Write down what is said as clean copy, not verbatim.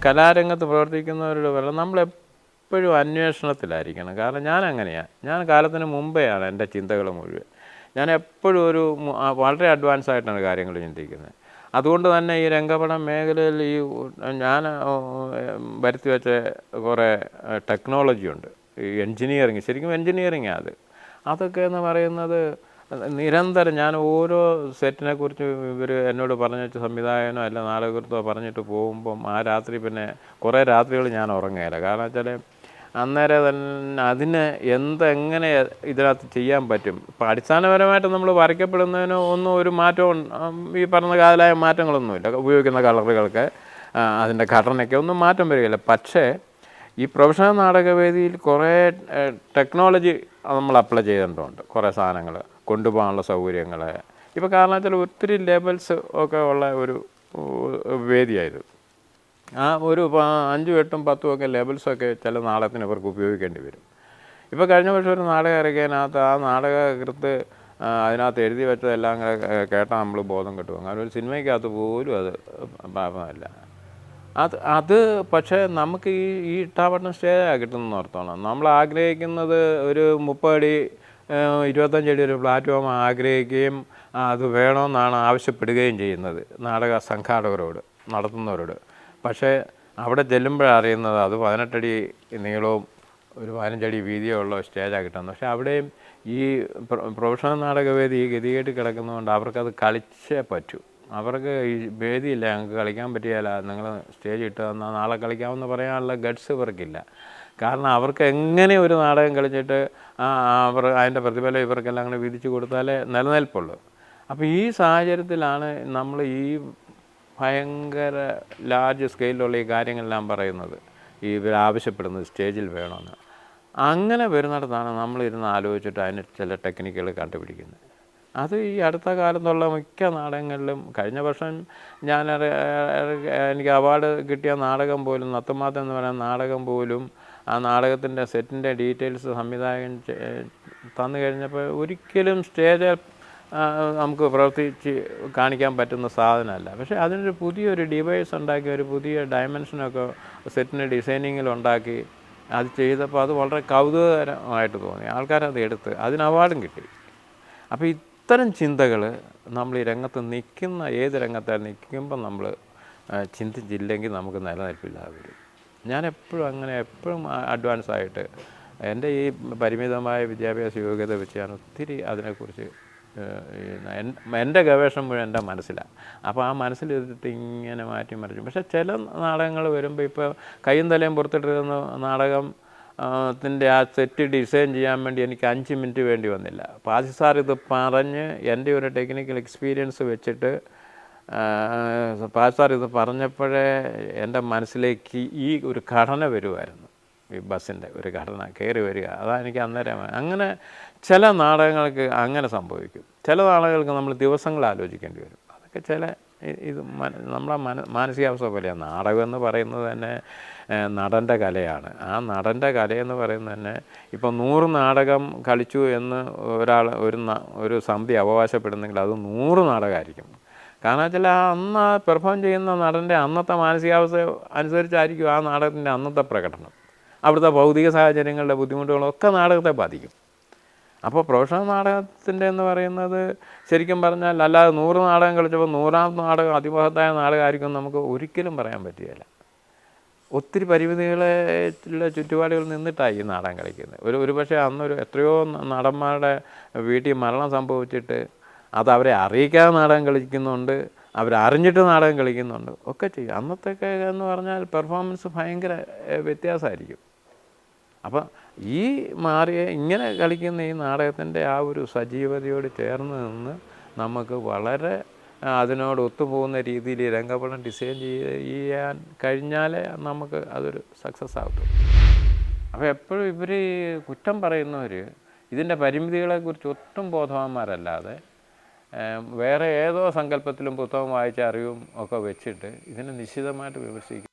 കലാരംഗത്ത് പ്രവർത്തിക്കുന്നവരോട് പറയാം, നമ്മളെപ്പോഴും അന്വേഷണത്തിലായിരിക്കണം. കാരണം ഞാൻ അങ്ങനെയാണ്. ഞാൻ കാലത്തിന് മുമ്പെയാണ് എൻ്റെ ചിന്തകൾ മുഴുവൻ. ഞാൻ എപ്പോഴും വളരെ അഡ്വാൻസ് ആയിട്ടാണ് കാര്യങ്ങൾ ചിന്തിക്കുന്നത്. അതുകൊണ്ട് തന്നെ ഈ രംഗപട മേഖലയിൽ ഞാൻ വരുത്തി വെച്ച കുറേ ടെക്നോളജിയുണ്ട്. ഈ എൻജിനീയറിങ്, ശരിക്കും എൻജിനീയറിങ്ങാണ് അതൊക്കെ എന്ന് പറയുന്നത്. നിരന്തരം ഞാൻ ഓരോ സെറ്റിനെ കുറിച്ച് ഇവർ എന്നോട് പറഞ്ഞു വെച്ച സംവിധായകനോ അല്ല നാടകൃത്തോ പറഞ്ഞിട്ട് പോകുമ്പം ആ രാത്രി പിന്നെ കുറേ രാത്രികൾ ഞാൻ ഉറങ്ങുകയില്ല. കാരണം വെച്ചാൽ അന്നേരം തന്നെ അതിന് എങ്ങനെ ഇതിനകത്ത് ചെയ്യാൻ പറ്റും. ഇപ്പം അടിസ്ഥാനപരമായിട്ട് നമ്മൾ വരയ്ക്കപ്പെടുന്നതിനോ ഒന്നും ഒരു മാറ്റവും ഈ പറഞ്ഞ കാതലായ മാറ്റങ്ങളൊന്നുമില്ല. ഉപയോഗിക്കുന്ന കളറുകൾക്ക് അതിൻ്റെ ഘടനയ്ക്ക് ഒന്നും മാറ്റം വരികയില്ല. പക്ഷേ ഈ പ്രൊഫഷണൽ നാടകവേദിയിൽ കുറേ ടെക്നോളജി നമ്മൾ അപ്ലൈ ചെയ്തിട്ടുണ്ട്. കുറേ സാധനങ്ങൾ കൊണ്ടുപോകാനുള്ള സൗകര്യങ്ങൾ ഇപ്പോൾ കാരണം വെച്ചാൽ ഒത്തിരി ലെവൽസ് ഒക്കെ ഉള്ള ഒരു വേദിയായത്. ആ ഒരു 5, 8, 10 ഒക്കെ ലെവൽസൊക്കെ ചില നാടകത്തിന് ഇവർക്ക് ഉപയോഗിക്കേണ്ടി വരും. ഇപ്പോൾ കഴിഞ്ഞ വർഷം ഒരു നാടകം ഇറക്കിയതിനകത്ത് ആ നാടകകൃത്ത് അതിനകത്ത് എഴുതി വെച്ചതെല്ലാം കേട്ടാൽ നമ്മൾ ബോധം കിട്ടും. അങ്ങനെ ഒരു സിനിമയ്ക്കകത്ത് പോലും അത് പാപമല്ല. അത് പക്ഷേ നമുക്ക് ഈ ഇട്ടാവട്ടം സ്റ്റേജാണ് കിട്ടുന്നതെന്ന് ഓർത്തോണം. നമ്മൾ ആഗ്രഹിക്കുന്നത് ഒരു 30 അടി 25 അടി ഒരു പ്ലാറ്റ്ഫോം ആഗ്രഹിക്കുകയും അത് വേണമെന്നാണ് ആവശ്യപ്പെടുകയും ചെയ്യുന്നത് നാടക സംഘാടകരോട്, നടത്തുന്നവരോട്. പക്ഷേ അവിടെ ചെല്ലുമ്പോഴാണ് അറിയുന്നത് അത് 18 അടി നീളവും ഒരു 15 അടി വീതിയുള്ള സ്റ്റേജാണ് കിട്ടുന്നത്. പക്ഷേ അവിടെയും ഈ പ്രൊഫഷണൽ നാടകവേദി ഈ ഗതികേട്ട് കിടക്കുന്നതുകൊണ്ട് അവർക്കത് കളിച്ചേ പറ്റൂ. അവർക്ക് ഈ വേദിയില്ല, ഞങ്ങൾക്ക് കളിക്കാൻ പറ്റിയല്ല, നിങ്ങൾ സ്റ്റേജ് ഇട്ട് തന്നാൽ നാളെ കളിക്കാമെന്ന് പറയാനുള്ള ഗട്ട്സ് ഇവർക്കില്ല. കാരണം അവർക്ക് എങ്ങനെ ഒരു നാടകം കളിച്ചിട്ട് അതിൻ്റെ പ്രതിഫലം ഇവർക്കെല്ലാം അങ്ങനെ വിധിച്ചു കൊടുത്താലേ നിലനിൽപ്പുള്ളൂ. അപ്പോൾ ഈ സാഹചര്യത്തിലാണ് നമ്മൾ ഈ ഭയങ്കര ലാർജ് സ്കെയിലുള്ള ഈ കാര്യങ്ങളെല്ലാം പറയുന്നത്, ഇവർ ആവശ്യപ്പെടുന്നത് സ്റ്റേജിൽ വേണമെന്ന്. അങ്ങനെ വരുന്നിടത്താണ് നമ്മളിരുന്ന് ആലോചിച്ചിട്ട് അതിന് ചില ടെക്നിക്കുകൾ കണ്ടുപിടിക്കുന്നത്. അത് ഈ അടുത്ത കാലത്തുള്ള മിക്ക നാടകങ്ങളിലും കഴിഞ്ഞ വർഷം എനിക്ക് അവാർഡ് കിട്ടിയ നാടകം പോലും, നത്തുമാത്തം എന്ന് പറയുന്ന നാടകം പോലും, ആ നാടകത്തിൻ്റെ സെറ്റിൻ്റെ ഡീറ്റെയിൽസ് സംവിധായകൻ തന്നു കഴിഞ്ഞപ്പോൾ ഒരിക്കലും സ്റ്റേജിൽ നമുക്ക് പ്രവർത്തിച്ച് കാണിക്കാൻ പറ്റുന്ന സാധനമല്ല. പക്ഷേ അതിനൊരു പുതിയൊരു ഡിവൈസ് ഉണ്ടാക്കി, ഒരു പുതിയ ഡയമെൻഷനൊക്കെ സെറ്റിൻ്റെ ഡിസൈനിങ്ങിലുണ്ടാക്കി അത് ചെയ്തപ്പോൾ അത് വളരെ കൗതുകകരമായിട്ട് തോന്നി. ആൾക്കാരത് എടുത്ത് അതിന് അവാർഡും കിട്ടി. അപ്പോൾ ഇത്തരം ചിന്തകൾ നമ്മൾ ഈ രംഗത്ത് നിൽക്കുന്ന ഏത് രംഗത്തായി നിൽക്കുമ്പം നമ്മൾ ചിന്തിച്ചില്ലെങ്കിൽ നമുക്ക് നിലനിൽപ്പില്ലാതെ വരും. ഞാൻ എപ്പോഴും അഡ്വാൻസായിട്ട് എൻ്റെ ഈ പരിമിതമായ വിദ്യാഭ്യാസ യോഗ്യത വെച്ച് ഞാൻ ഒത്തിരി അതിനെക്കുറിച്ച് എൻ്റെ ഗവേഷണം മുഴുവൻ എൻ്റെ മനസ്സിലാണ്. അപ്പോൾ ആ മനസ്സിലിരുത്തിട്ട് ഇങ്ങനെ മാറ്റി മറിച്ചു. പക്ഷേ ചില നാടകങ്ങൾ വരുമ്പോൾ ഇപ്പോൾ കയ്യും തലയും പുറത്തിട്ടിരുന്ന നാടകം ത്തിൻ്റെ ആ സെറ്റ് ഡിസൈൻ ചെയ്യാൻ വേണ്ടി എനിക്ക് 5 മിനിറ്റ് വേണ്ടി വന്നില്ല. പാസി സാർ ഇത് പറഞ്ഞ് എൻ്റെ ഒരു ടെക്നിക്കൽ എക്സ്പീരിയൻസ് വെച്ചിട്ട് പാസി സാർ ഇത് പറഞ്ഞപ്പോഴേ എൻ്റെ മനസ്സിലേക്ക് ഈ ഒരു ഘടന വരുമായിരുന്നു. ഈ ബസ്സിൻ്റെ ഒരു ഘടന കയറി വരിക, അതാണ് എനിക്ക് അന്നേരം. അങ്ങനെ ചില നാടകങ്ങൾക്ക് അങ്ങനെ സംഭവിക്കും. ചില നാടകങ്ങൾക്ക് നമ്മൾ ദിവസങ്ങൾ ആലോചിക്കേണ്ടി വരും. അതൊക്കെ ചില നമ്മളെ മാനസികാവസ്ഥ പോലെയാണ്. നാടകം എന്ന് പറയുന്നത് തന്നെ നടൻ്റെ കലയാണ്. ആ നടൻ്റെ കലയെന്ന് പറയുന്നത് തന്നെ ഇപ്പം 100 നാടകം കളിച്ചു എന്ന് ഒരാൾ ഒരു സമിതി അവകാശപ്പെടുന്നെങ്കിൽ അത് 100 നാടകമായിരിക്കും. കാരണം വെച്ചാൽ അന്ന് പെർഫോം ചെയ്യുന്ന നടൻ്റെ അന്നത്തെ മാനസികാവസ്ഥ അനുസരിച്ചായിരിക്കും ആ നാടകത്തിൻ്റെ അന്നത്തെ പ്രകടനം. അവിടുത്തെ ഭൗതിക സാഹചര്യങ്ങളുടെ ബുദ്ധിമുട്ടുകളൊക്കെ നാടകത്തെ ബാധിക്കും. അപ്പോൾ പ്രൊഫഷണൽ നാടകത്തിൻ്റെ എന്ന് പറയുന്നത് ശരിക്കും പറഞ്ഞാൽ അല്ലാതെ 100 നാടകം കളിച്ചപ്പോൾ 100ാമത്തെ നാടകം അതിമഹത്തായ നാടകമായിരിക്കും നമുക്ക് ഒരിക്കലും പറയാൻ പറ്റുകയില്ല. ഒത്തിരി പരിമിതികളുള്ള ചുറ്റുപാടുകളിൽ നിന്നിട്ടാണ് ഈ നാടകം കളിക്കുന്നത്. ഒരു പക്ഷേ അന്നൊരു എത്രയോ നടന്മാരുടെ വീട്ടിൽ മരണം സംഭവിച്ചിട്ട് അത് അവരെ അറിയിക്കാതെ നാടകം കളിക്കുന്നുണ്ട്, അവരറിഞ്ഞിട്ട് നാടകം കളിക്കുന്നുണ്ട്, ഒക്കെ ചെയ്യും. അന്നത്തെയൊക്കെ എന്ന് പറഞ്ഞാൽ പെർഫോമൻസ് ഭയങ്കര വ്യത്യാസമായിരിക്കും. അപ്പം ഈ ഇങ്ങനെ കളിക്കുന്ന ഈ നാടകത്തിൻ്റെ ആ ഒരു സജീവതയോട് ചേർന്ന് നിന്ന് നമുക്ക് വളരെ അതിനോട് ഒത്തുപോകുന്ന രീതിയിൽ രംഗപടം ഡിസൈൻ ചെയ്യാൻ കഴിഞ്ഞാലേ നമുക്ക് അതൊരു സക്സസ് ആകത്തുള്ളൂ. അപ്പോൾ എപ്പോഴും ഇവർ കുറ്റം പറയുന്നവർ ഇതിൻ്റെ പരിമിതികളെക്കുറിച്ച് ഒട്ടും ബോധവാന്മാരല്ലാതെ വേറെ ഏതോ സങ്കല്പത്തിലും പുസ്തകം വായിച്ച അറിവും ഒക്കെ വെച്ചിട്ട് ഇതിനെ നിശ്ചിതമായിട്ട് വിമർശിക്കും.